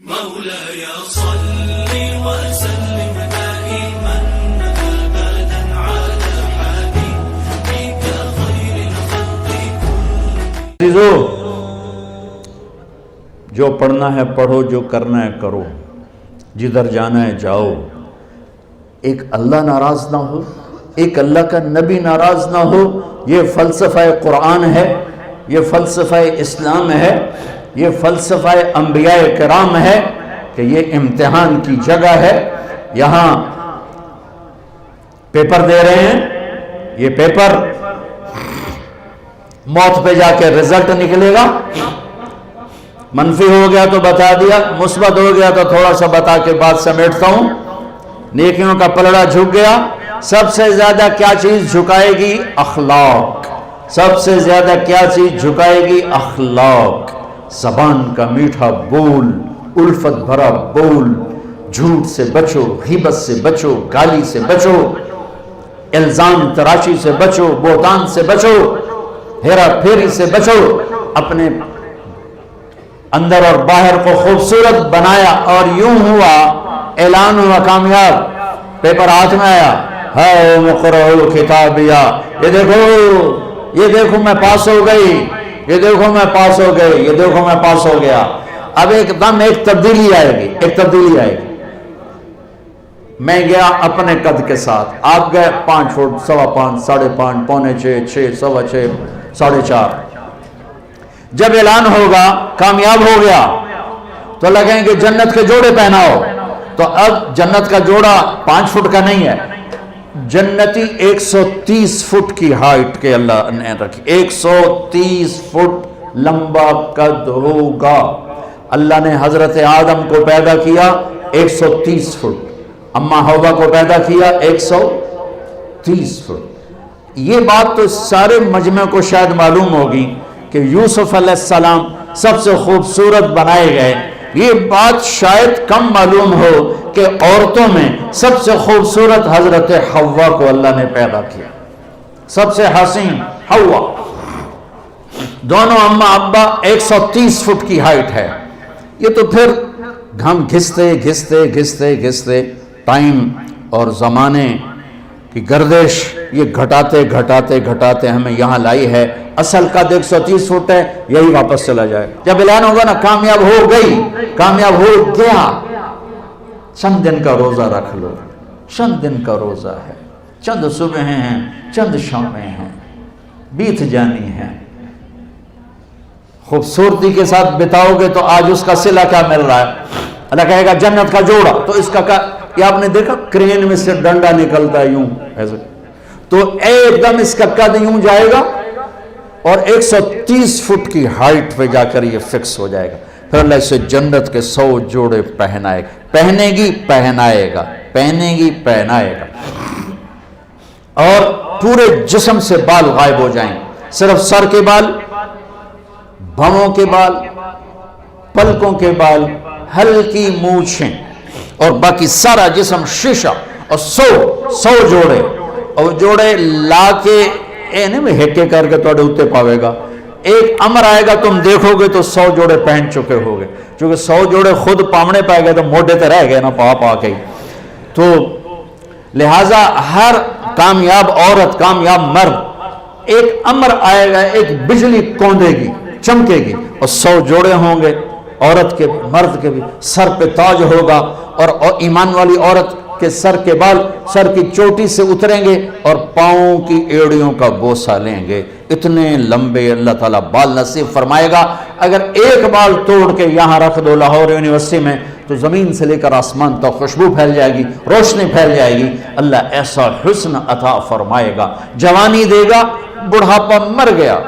مولاي صل وسلم دائما ابدا على حبيبك خير الخلق عزیزو، جو پڑھنا ہے پڑھو، جو کرنا ہے کرو، جدھر جانا ہے جاؤ۔ ایک اللہ ناراض نہ ہو، ایک اللہ کا نبی ناراض نہ ہو، یہ فلسفہ قرآن ہے، یہ فلسفہ اسلام ہے، یہ فلسفہ انبیاء کرام ہے کہ یہ امتحان کی جگہ ہے۔ یہاں پیپر دے رہے ہیں، یہ پیپر موت پہ جا کے رزلٹ نکلے گا۔ منفی ہو گیا تو بتا دیا، مثبت ہو گیا تو تھوڑا سا بتا کے بات سمیٹتا ہوں۔ نیکیوں کا پلڑا جھک گیا، سب سے زیادہ کیا چیز جھکائے گی؟ اخلاق۔ سب سے زیادہ کیا چیز جھکائے گی؟ اخلاق۔ زبان کا میٹھا بول، الفت بھرا بول، جھوٹ سے بچو، غیبت سے بچو، گالی سے بچو، الزام تراشی سے بچو، بہتان سے بچو، ہیرا پھیری سے بچو۔ اپنے اندر اور باہر کو خوبصورت بنایا اور یوں ہوا، اعلان ہوا کامیاب، پیپر ہاتھ میں آیا، ہے مقرؤ کتابیہ، یہ دیکھو میں پاس ہو گئی، یہ دیکھو میں پاس ہو گئی، یہ دیکھو میں پاس ہو گیا۔ اب ایک دم ایک تبدیلی آئے گی، ایک تبدیلی آئے گی۔ میں گیا اپنے قد کے ساتھ، آپ گئے 5 فٹ، 5.25، 5.5، 5.25، 6، 6.25، 4.5۔ جب اعلان ہوگا کامیاب ہو گیا تو لگیں گے جنت کے جوڑے پہناؤ، تو اب جنت کا جوڑا 5 فٹ کا نہیں ہے، جنتی 130 فٹ کی ہائٹ کے اللہ نے رکھی، 130 فٹ لمبا قد ہوگا۔ اللہ نے حضرت آدم کو پیدا کیا 130 فٹ، اماں حوا کو پیدا کیا 130 فٹ۔ یہ بات تو سارے مجمع کو شاید معلوم ہوگی کہ یوسف علیہ السلام سب سے خوبصورت بنائے گئے، یہ بات شاید کم معلوم ہو کہ عورتوں میں سب سے خوبصورت حضرت حوا کو اللہ نے پیدا کیا، سب سے حسین حوا۔ دونوں اماں ابا 130 فٹ کی ہائٹ ہے۔ یہ تو پھر ہم گھستے ٹائم اور زمانے کی گردش یہ گھٹاتے ہمیں یہاں لائی ہے۔ اصل قد 130 فٹ ہے، یہی واپس چلا جائے۔ جب اعلان ہوگا نا کامیاب ہو گئی، کامیاب ہو گیا، چند دن کا روزہ رکھ لو، چند دن کا روزہ ہے، چند صبحیں ہیں، چند شامیں ہیں، بیت جانی ہیں۔ خوبصورتی کے ساتھ بتاؤ گے تو آج اس کا صلہ کیا مل رہا ہے؟ اللہ کہے گا جنت کا جوڑا، تو اس کا یہ آپ نے دیکھا کرین میں سے ڈنڈا نکلتا ہے یوں ایسے، تو ایک دم اس کا قد یوں جائے گا اور 130 فٹ کی ہائٹ پہ جا کر یہ فکس ہو جائے گا۔ پھر اللہ اسے جنت کے 100 جوڑے پہنائے گا، پہنے گی پہنائے گا، پہنے گی پہنائے گا، اور پورے جسم سے بال غائب ہو جائیں، صرف سر کے بال، بھووں کے بال، پلکوں کے بال، ہلکی مونچھیں، اور باقی سارا جسم شیشہ، اور 100 جوڑے، اور جوڑے لا کے ہٹے کر کے توڑے اتے پاوے گا۔ ایک امر آئے گا تم دیکھو گے تو 100 جوڑے پہن چکے ہوگے، چونکہ 100 جوڑے خود پامنے پائے گئے تو موٹے تے رہ گئے نا پا کے۔ تو لہٰذا ہر کامیاب عورت، کامیاب مرد، ایک امر آئے گا، ایک بجلی کوندے گی، چمکے گی، اور 100 جوڑے ہوں گے، عورت کے مرد کے بھی سر پہ تاج ہوگا، اور ایمان والی عورت کے سر کے بال سر کی چوٹی سے اتریں گے اور پاؤں کی ایڑیوں کا بوسہ لیں گے۔ اتنے لمبے اللہ تعالیٰ بال نصیب فرمائے گا۔ اگر ایک بال توڑ کے یہاں رکھ دو لاہور یونیورسٹی میں تو زمین سے لے کر آسمان تک خوشبو پھیل جائے گی، روشنی پھیل جائے گی۔ اللہ ایسا حسن عطا فرمائے گا، جوانی دے گا، بڑھاپا مر گیا،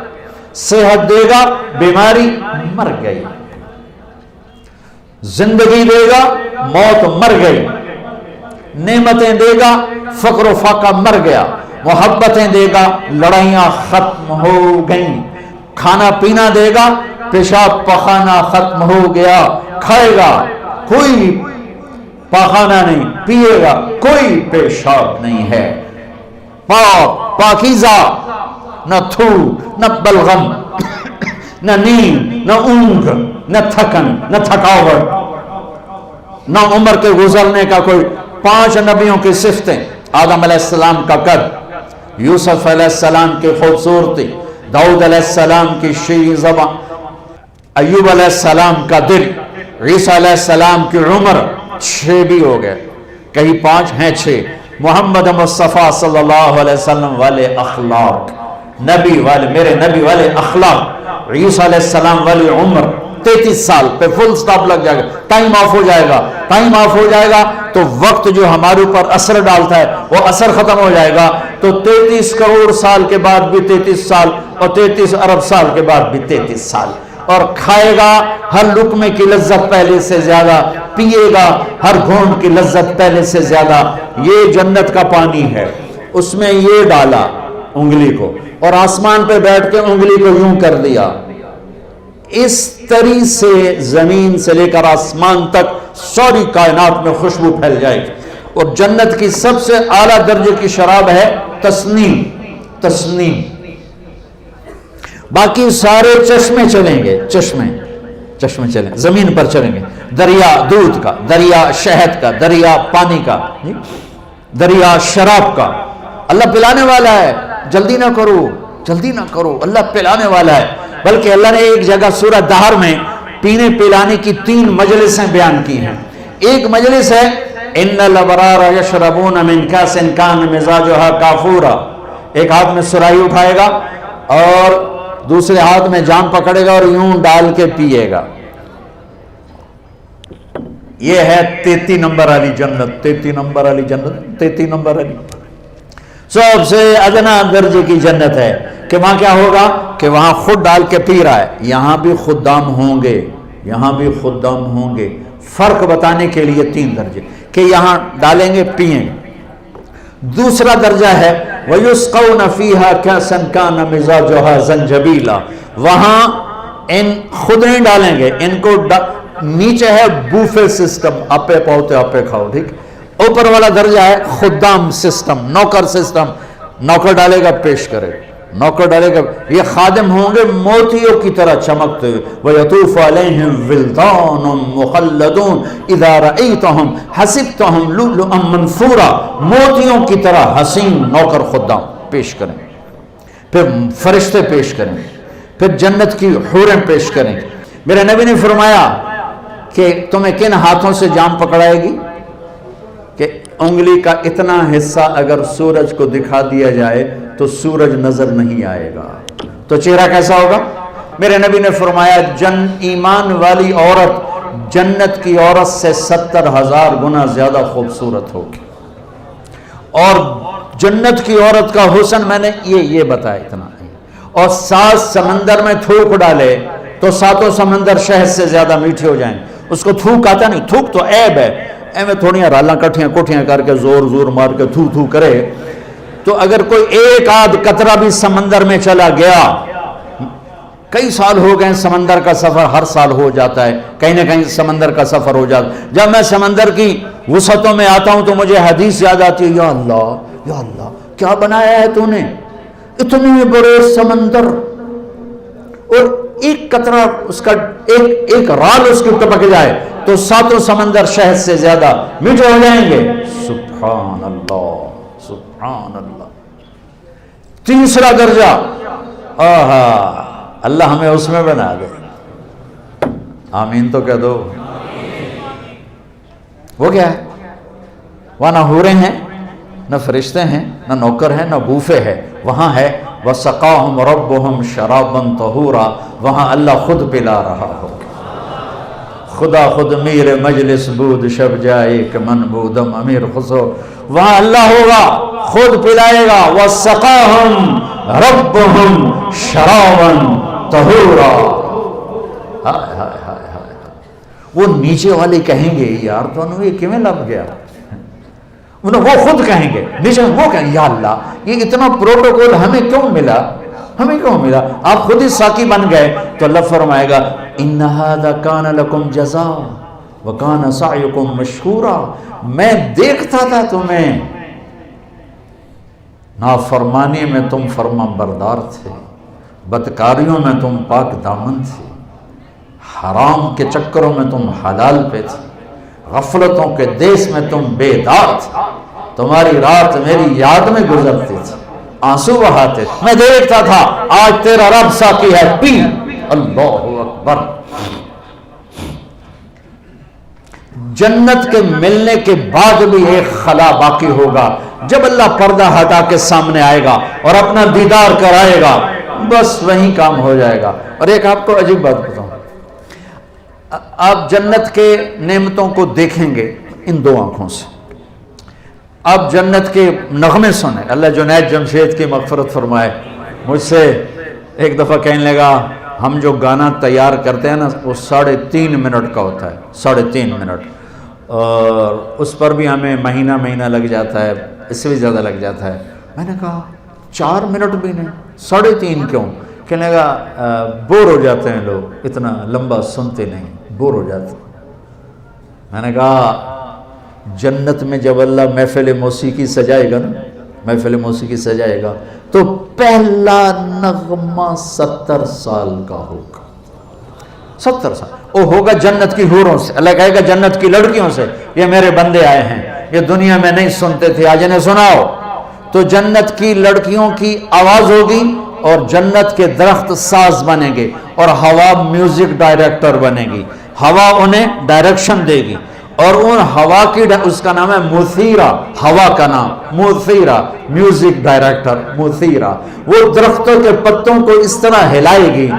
صحت دے گا، بیماری مر گئی، زندگی دے گا، موت مر گئی، نعمتیں دے گا، فقر و فاقہ مر گیا، محبتیں دے گا، لڑائیاں ختم ہو گئیں، کھانا پینا دے گا، پیشاب پخانہ ختم ہو گیا، کھائے گا کوئی پاخانہ نہیں، پیے گا کوئی پیشاب نہیں ہے، پاک پاکیزہ، نہ تھوک، نہ بلغم، نہ نیند، نہ اونگ، نہ تھکن، نہ تھکاوٹ، نہ عمر کے گزرنے کا کوئی. 5 نبیوں کی صفتیں: آدم علیہ السلام کا قد، یوسف علیہ السلام کی خوبصورتی، داؤد علیہ السلام کی شیریں زبان، ایوب علیہ السلام کا دل، عیسیٰ علیہ السلام کی عمر. 6 بھی ہو گئے، کہیں 5 ہیں 6. محمد مصطفیٰ صلی اللہ علیہ وسلم والے اخلاق، نبی والے، میرے نبی والے اخلاق، عیسیٰ علیہ السلام والی عمر 33 سال پہ فل سٹاپ لگ جائے گا. ٹائم آف ہو جائے گا. ٹائم آف ہو جائے گا تو وقت جو ہمارے اوپر اثر ڈالتا ہے وہ اثر ختم ہو جائے گا. تو 33 کروڑ سال کے بعد بھی 33 سال، اور 33 ارب سال کے بعد بھی 33 سال. اور کھائے گا ہر لقمے کی لذت پہلے سے زیادہ، پیے گا ہر گھونٹ کی لذت پہلے سے زیادہ. یہ جنت کا پانی ہے، اس میں یہ ڈالا انگلی کو، اور آسمان پہ بیٹھ کے انگلی کو یوں کر دیا. اس طرح سے زمین سے لے کر آسمان تک ساری کائنات میں خوشبو پھیل جائے گی. اور جنت کی سب سے اعلیٰ درجے کی شراب ہے تسنیم. تسنیم. باقی سارے چشمے چلیں گے، چشمے چلیں، زمین پر چلیں گے. دریا دودھ کا، دریا شہد کا، دریا پانی کا، دریا شراب کا. اللہ پلانے والا ہے، جلدی نہ کرو، جلدی نہ کرو، اللہ پلانے والا ہے. بلکہ اللہ نے ایک جگہ سورہ دہر میں پینے پلانے کی 3 مجلسیں بیان کی ہیں. ایک مجلس ہے ان الابرار یشربون من کاس کان مزاجھا کافورا. ایک ہاتھ میں سراہی اٹھائے گا اور دوسرے ہاتھ میں جام پکڑے گا اور یوں ڈال کے پیے گا. یہ ہے 33 نمبر والی جنت. 33 نمبر والی جنت، 33 نمبر والی سب سے ادنا درجے کی جنت ہے. کہ وہاں کیا ہوگا کہ وہاں خود ڈال کے پی رہا ہے. یہاں بھی خدام ہوں گے، یہاں بھی خدام ہوں گے. فرق بتانے کے لیے 3 درجے کہ یہاں ڈالیں گے، پیئیں گے. دوسرا درجہ ہے وَيُسْقَوْنَ فِيهَا كَأْسًا كَانَ مِزَاجُهَا زَنْجَبِيلًا. وہاں ان خود نہیں ڈالیں گے، ان کو نیچے ہے بوفے سسٹم، اپے پوتے اپے کھاؤ. ٹھیک. اوپر والا درجہ ہے خدام سسٹم، نوکر سسٹم. نوکر ڈالے گا پیش کرے گا، نوکر ڈالے گا. یہ خادم ہوں گے موتیوں کی طرح چمکتے ہوئے. وَيَطُوفُ عَلَيْهِمْ وِلْدَانٌ مُخَلَّدُونَ إِذَا رَأَيْتَهُمْ حَسِبْتَهُمْ لُؤْلُؤًا مَنْثُورًا. موتیوں کی طرح حسین نوکر خدام پیش کریں. پھر فرشتے پیش کریں، پھر جنت کی حوریں پیش کریں. میرے نبی نے فرمایا کہ تمہیں کن ہاتھوں سے جام پکڑائے گی کہ انگلی کا اتنا حصہ اگر سورج کو دکھا دیا جائے تو سورج نظر نہیں آئے گا. تو چہرہ کیسا ہوگا؟ میرے نبی نے فرمایا ایمان والی عورت جنت کی عورت سے 70,000 گنا زیادہ خوبصورت ہوگی. اور جنت کی عورت کا حسن میں نے یہ بتایا اتنا. اور 7 سمندر میں تھوک ڈالے تو 7 سمندر شہد سے زیادہ میٹھے ہو جائیں. اس کو تھوک آتا نہیں، تھوک تو عیب ہے. ایویں تھوڑیاں رالاں کٹھیاں کوٹھیاں کر کے زور مار کے تھو کرے تو اگر کوئی ایک آدھ قطرہ بھی سمندر میں چلا گیا، کئی سال ہو گئے سمندر کا سفر، ہر سال ہو جاتا ہے کہیں نہ کہیں سمندر کا سفر ہو جاتا. جب میں سمندر کی وسعتوں میں آتا ہوں تو مجھے حدیث یاد آتی ہے، یا اللہ کیا بنایا ہے تو نے، اتنے بڑے سمندر اور ایک قطرہ اس کا ایک رال اس کے ٹپک جائے تو 7 سمندر شہد سے زیادہ میٹھے ہو جائیں گے. سبحان اللہ، سبحان اللہ. تیسرا درجہ، اللہ ہمیں اس میں بنا دے. آمین تو کہہ دو. وہ کیا ہے؟ وہاں نہ حوریں ہیں، نہ فرشتے ہیں، نہ نوکر ہیں، نہ بوفے ہے. وہاں ہے وَسَقَاهُمْ رَبُّهُمْ شَرَابًا طَهُورًا. وہاں اللہ خود پلا رہا ہوگا. خدا خود میر مجلس بود شب جائے کہ من بودم امیر خسرو. وہاں اللہ ہوگا، خود پلائے گا. وَسَقَاهُمْ رَبُّهُمْ شَرَابًا طَهُورًا. ہائے. وہ نیچے والے کہیں گے یار تو یہ کیوں لگ گیا. وہ خود کہیں گے، نیچے وہ کہیں یا اللہ یہ اتنا پروٹوکول ہمیں کیوں ملا. آپ خود ہی ساقی بن گئے. تو اللہ فرمائے گا ان ھذا کان لکم جزاء وکان سعیکم مشکورا. میں دیکھتا تھا تمہیں، نافرمانی میں تم فرما بردار تھے، بدکاریوں میں تم پاک دامن تھے، حرام کے چکروں میں تم حلال پہ تھے، غفلتوں کے دیس میں تم بیدار تھے، تمہاری رات میری یاد میں گزرتی تھی، آنسو بہاتے تھے، میں دیکھتا تھا آج تیرا رب ساقی ہے، پی۔ اللہ اکبر۔ جنت کے ملنے کے بعد بھی ایک خلا باقی ہوگا، جب اللہ پردہ ہٹا کے سامنے آئے گا اور اپنا دیدار کرائے گا، بس وہیں کام ہو جائے گا۔ اور ایک آپ کو عجیب بات بتاؤں، آپ جنت کے نعمتوں کو دیکھیں گے ان دو آنکھوں سے، آپ جنت کے نغمے سنیں۔ اللہ جنید جمشید کی مغفرت فرمائے، مجھ سے ایک دفعہ کہنے لگا ہم جو گانا تیار کرتے ہیں نا وہ 3.5 منٹ کا ہوتا ہے، 3.5 منٹ، اور اس پر بھی ہمیں مہینہ لگ جاتا ہے، اس سے بھی زیادہ لگ جاتا ہے۔ میں نے کہا 4 منٹ بھی نہیں، 3.5 کیوں؟ کہنے لگا بور ہو جاتے ہیں لوگ، اتنا لمبا سنتے نہیں، بور ہو جاتے۔ میں نے کہا جنت میں جب اللہ محفل موسیقی سجائے گا نا، محفل موسیقی سجائے گا تو پہلا نغمہ 70 سال کا ہوگا، 70 سال۔ وہ ہوگا جنت کی حوروں سے، اللہ کہے گا جنت کی لڑکیوں سے، یہ میرے بندے آئے ہیں، یہ دنیا میں نہیں سنتے تھے، آج انہیں سناؤ۔ تو جنت کی لڑکیوں کی آواز ہوگی اور جنت کے درخت ساز بنیں گے اور ہوا میوزک ڈائریکٹر بنے گی، ہوا انہیں ڈائریکشن دے گی، اور ان ہوا کی اس کا نام ہے مثیرہ، ہوا کا نام مثیرہ، میوزک ڈائریکٹر مثیرہ۔ وہ درختوں کے پتوں کو اس طرح ہلائے گی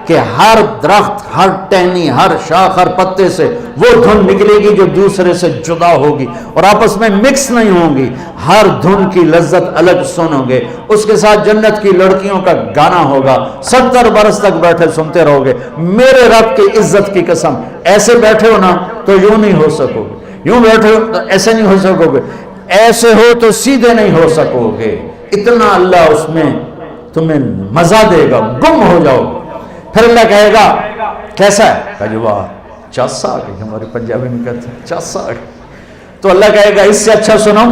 کہ ہر درخت، ہر ٹہنی، ہر شاخ، ہر پتے سے وہ دھن نکلے گی جو دوسرے سے جدا ہوگی اور آپس میں مکس نہیں ہوں گی، ہر دھن کی لذت الگ سنو گے۔ اس کے ساتھ جنت کی لڑکیوں کا گانا ہوگا، 70 برس تک بیٹھے سنتے رہو گے۔ میرے رب کی عزت کی قسم، ایسے بیٹھے ہو نا تو یوں نہیں ہو سکو گے، یوں بیٹھے ہو تو ایسے نہیں ہو سکو گے، ایسے ہو تو سیدھے نہیں ہو سکو گے، اتنا اللہ اس میں تمہیں مزہ دے گا، گم ہو جاؤ گے۔ پھر اللہ کہے گا کیسا ہے؟ کہا جو واہ چاسا ہے، ہمارے پنجابی میں کہتے ہیں چاسا ہے۔ تو اللہ کہے گا اس سے اچھا سنو،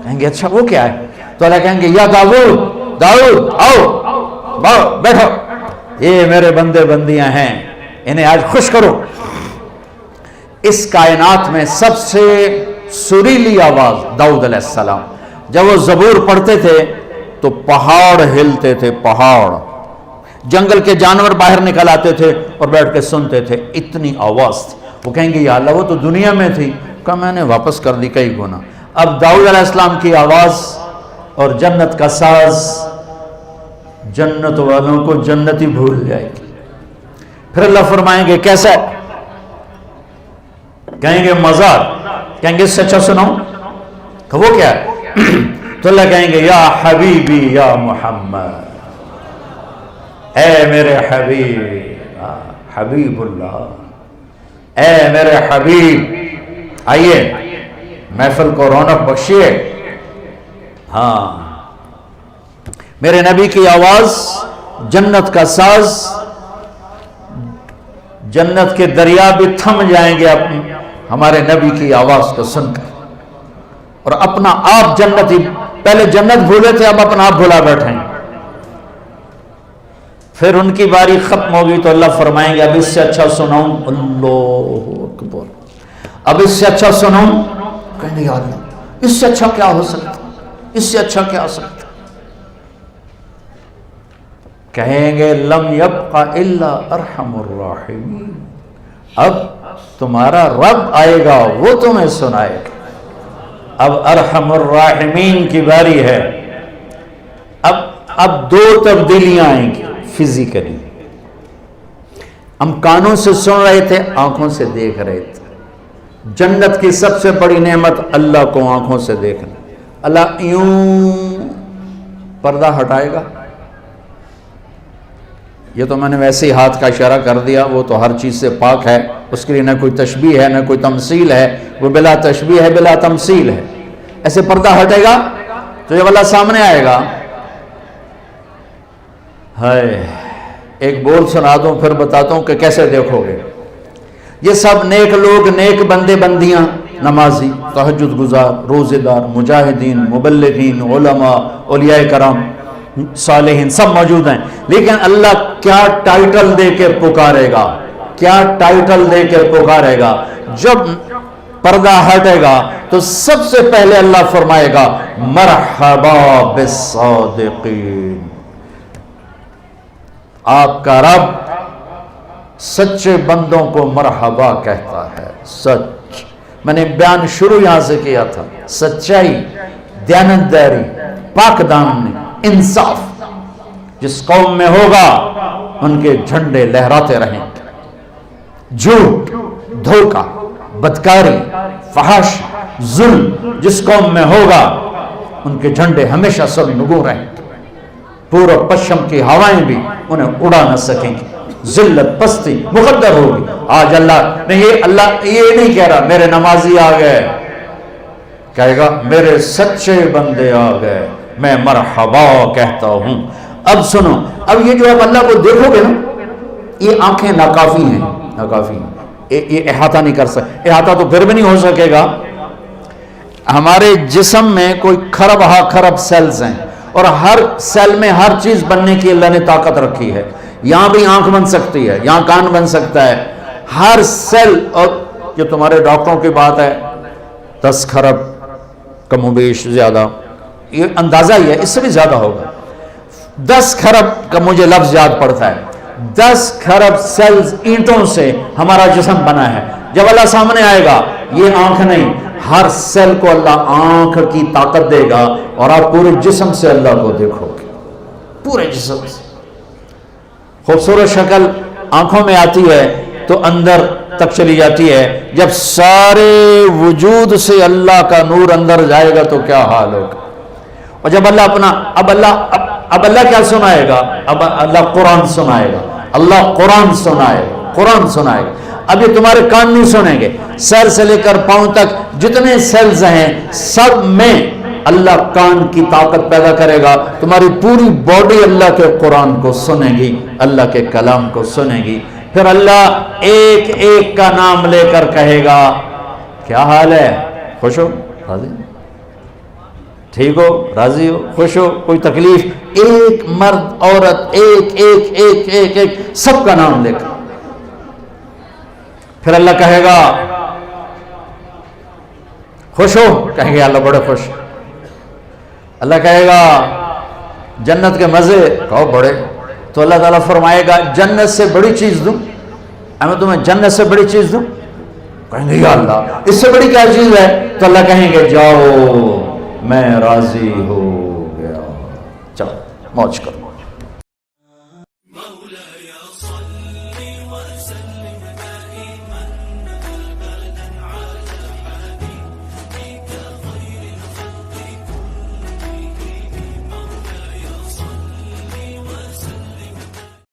کہیں گے اچھا وہ کیا ہے؟ تو اللہ کہیں گے یا داؤد، داؤد آؤ بیٹھو، یہ میرے بندے بندیاں ہیں، انہیں آج خوش کرو۔ اس کائنات میں سب سے سریلی آواز داؤد علیہ السلام، جب وہ زبور پڑھتے تھے تو پہاڑ ہلتے تھے، پہاڑ، جنگل کے جانور باہر نکل آتے تھے اور بیٹھ کے سنتے تھے، اتنی آواز تھی۔ وہ کہیں گے یا اللہ وہ تو دنیا میں تھی، کہا میں نے واپس کر دی کئی گنا۔ اب داؤد علیہ السلام کی آواز اور جنت کا ساز جنت والوں کو جنتی بھول جائے گی۔ پھر اللہ فرمائیں گے کیسا ہے؟ کہیں گے مزہ، کہیں گے اس سے اچھا سناؤں، کہ وہ کیا ہے؟ تو اللہ کہیں گے یا حبیبی یا محمد، اے میرے حبیب، حبیب اللہ، اے میرے حبیب، آئیے محفل کو رونق بخشیے۔ ہاں میرے نبی کی آواز، جنت کا ساز، جنت کے دریا بھی تھم جائیں گے ہمارے نبی کی آواز کو سن کر، اور اپنا آپ جنتی، پہلے جنت بھولے تھے اب اپنا آپ بھولا بیٹھیں گے۔ پھر ان کی باری ختم ہوگی تو اللہ فرمائیں گے اب اس سے اچھا سناؤں، اللہ اکبر، اب اس سے اچھا سناؤں، کہیں گے یا اللہ اس سے اچھا کیا ہو سکتا، اس سے اچھا کیا ہو سکتا؟ کہیں گے لم یبق الا ارحم الراحمین، اب تمہارا رب آئے گا وہ تمہیں سنائے گا۔ اب ارحم الراحمین کی باری ہے، اب دو تبدیلیاں آئیں گی فزیکلی۔ ہم کانوں سے سن رہے تھے، آنکھوں سے دیکھ رہے تھے۔ جنت کی سب سے بڑی نعمت اللہ کو آنکھوں سے دیکھنا۔ اللہ یوں پردہ ہٹائے گا، یہ تو میں نے ویسے ہی ہاتھ کا اشارہ کر دیا، وہ تو ہر چیز سے پاک ہے، اس کے لیے نہ کوئی تشبیہ ہے نہ کوئی تمثیل ہے، وہ بلا تشبیہ ہے بلا تمثیل ہے۔ ایسے پردہ ہٹے گا تو جب اللہ سامنے آئے گا، ہائے ایک بول سنا دوں پھر بتاتا ہوں کہ کیسے دیکھو گے۔ یہ سب نیک لوگ، نیک بندے بندیاں، نمازی، تہجد گزار، روزے دار، مجاہدین، مبلغین، علماء، اولیاء کرام، صالحین سب موجود ہیں، لیکن اللہ کیا ٹائٹل دے کے پکارے گا، کیا ٹائٹل دے کے پکارے گا؟ جب پردہ ہٹے گا تو سب سے پہلے اللہ فرمائے گا مرحبا بالصادقین. آپ کا رب سچے بندوں کو مرحبا کہتا ہے. سچ، میں نے بیان شروع یہاں سے کیا تھا. سچائی، دیانتداری، پاک دامنی، انصاف جس قوم میں ہوگا ان کے جھنڈے لہراتے رہیں گے. جھوٹ، دھوکہ، بدکاری، فحش، ظلم جس قوم میں ہوگا ان کے جھنڈے ہمیشہ سر نگوں رہیں گے. پورب پشچم کی ہوائیں بھی انہیں اڑا نہ سکیں گی. ذلت، پستی مقدر ہوگی. آج اللہ یہ نہیں کہہ رہا میرے نمازی آ گئے، کہے گا میرے سچے بندے آ گئے، میں مرحبا کہتا ہوں. اب سنو، اب یہ جو آپ اللہ کو دیکھو گے نا، یہ آنکھیں ناکافی ہیں، ناکافی ہیں. یہ احاطہ نہیں کر سکتے. احاطہ تو پھر بھی نہیں ہو سکے گا. ہمارے جسم میں کوئی خرب سیلز ہیں اور ہر سیل میں ہر چیز بننے کی اللہ نے طاقت رکھی ہے. یہاں بھی آنکھ بن سکتی ہے، یہاں کان بن سکتا ہے. ہر سیل، اور جو تمہارے ڈاکٹروں کی بات ہے 10 کھرب کم و بیش زیادہ، یہ اندازہ ہی ہے، اس سے بھی زیادہ ہوگا. 10 کھرب کا مجھے لفظ یاد پڑتا ہے. 10 کھرب سیلز اینٹوں سے ہمارا جسم بنا ہے. جب اللہ سامنے آئے گا، یہ آنکھ نہیں، ہر سیل کو اللہ آنکھ کی طاقت دے گا اور آپ پورے جسم سے اللہ کو دیکھو گے، پورے جسم سے. خوبصورت شکل آنکھوں میں آتی ہے تو اندر تک چلی جاتی ہے. جب سارے وجود سے اللہ کا نور اندر جائے گا تو کیا حال ہوگا. اور جب اللہ اپنا اب اللہ کیا سنائے گا؟ اب اللہ قرآن سنائے گا. اللہ قرآن سنائے گا، قرآن سنائے گا. اب یہ تمہارے کان نہیں سنیں گے. سر سے لے کر پاؤں تک جتنے سیلز ہیں سب میں اللہ کان کی طاقت پیدا کرے گا. تمہاری پوری باڈی اللہ کے قرآن کو سنے گی، اللہ کے کلام کو سنے گی. پھر اللہ ایک ایک کا نام لے کر کہے گا کیا حال ہے، خوش ہو، راضی، ٹھیک ہو، راضی ہو، خوش ہو، کوئی تکلیف. ایک مرد عورت ایک ایک ایک ایک ایک سب کا نام لے کر پھر اللہ کہے گا خوش ہو، کہیں گے اللہ بڑے خوش. اللہ کہے گا جنت کے مزے، کہو بڑے. تو اللہ تعالیٰ فرمائے گا جنت سے بڑی چیز دوں، میں تمہیں جنت سے بڑی چیز دوں. کہیں گے یا اللہ اس سے بڑی کیا چیز ہے؟ تو اللہ کہیں گے جاؤ میں راضی ہو گیا، چلو موج کرو.